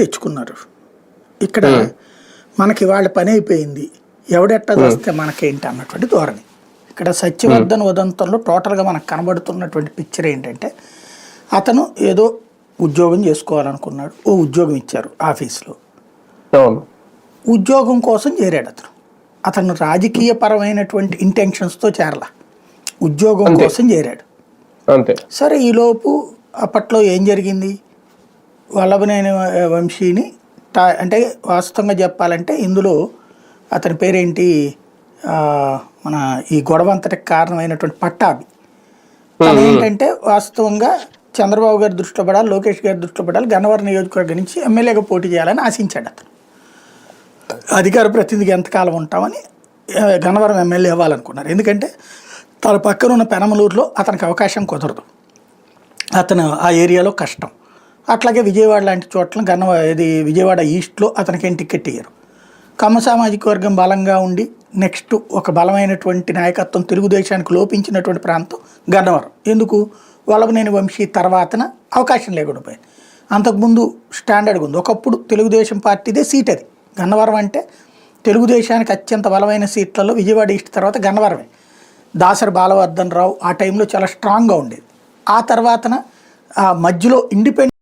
ఇచ్చుకున్నారు. ఇక్కడ మనకి వాళ్ళ పని అయిపోయింది, ఎవడెట్టా వస్తే మనకేంటి అన్నటువంటి ధోరణి. ఇక్కడ సత్యవర్ధన్ ఉదంతంలో టోటల్గా మనకు కనబడుతున్నటువంటి పిక్చర్ ఏంటంటే, అతను ఏదో ఉద్యోగం చేసుకోవాలనుకున్నాడు, ఓ ఉద్యోగం ఇచ్చారు ఆఫీస్లో, ఉద్యోగం కోసం చేరాడు. అతను రాజకీయ పరమైనటువంటి ఇంటెన్షన్స్తో చేరల, ఉద్యోగం కోసం చేరాడు. సరే, ఈలోపు అప్పట్లో ఏం జరిగింది, వల్లభనేని వంశీని అంటే వాస్తవంగా చెప్పాలంటే ఇందులో అతని పేరేంటి, మన ఈ గొడవ అంతటికి కారణమైనటువంటి పట్టాభి తను ఏంటంటే వాస్తవంగా చంద్రబాబు గారి దృష్టిలో పడాలి, లోకేష్ గారి దృష్టిలో పడాలి, గన్నవరం నియోజకవర్గం నుంచి ఎమ్మెల్యేగా పోటీ చేయాలని ఆశించాడు. అతను అధికార ప్రతినిధిగా ఎంతకాలం ఉంటామని గన్నవరం ఎమ్మెల్యే అవ్వాలనుకున్నారు. ఎందుకంటే తన పక్కన ఉన్న పెనమలూరులో అతనికి అవకాశం కుదరదు, అతను ఆ ఏరియాలో కష్టం. అట్లాగే విజయవాడ లాంటి చోట్ల విజయవాడ ఈస్ట్లో అతనికేం టికెట్ ఇయ్యరు. కమ్మ సామాజిక వర్గం బలంగా ఉండి నెక్స్ట్ ఒక బలమైనటువంటి నాయకత్వం తెలుగుదేశానికి లోపించినటువంటి ప్రాంతం గన్నవరం. ఎందుకు, వల్లభనేని వంశీ తర్వాతన అవకాశం లేకుండా పోయింది. అంతకుముందు స్టాండర్డ్గా ఉంది. ఒకప్పుడు తెలుగుదేశం పార్టీదే సీట్ అది గన్నవరం. అంటే తెలుగుదేశానికి అత్యంత బలమైన సీట్లలో విజయవాడ ఈస్ట్ తర్వాత గన్నవరమే. దాసరి బాలవర్ధన్ రావు ఆ టైంలో చాలా స్ట్రాంగ్గా ఉండేది. ఆ తర్వాతన ఆ మధ్యలో ఇండిపెండెంట్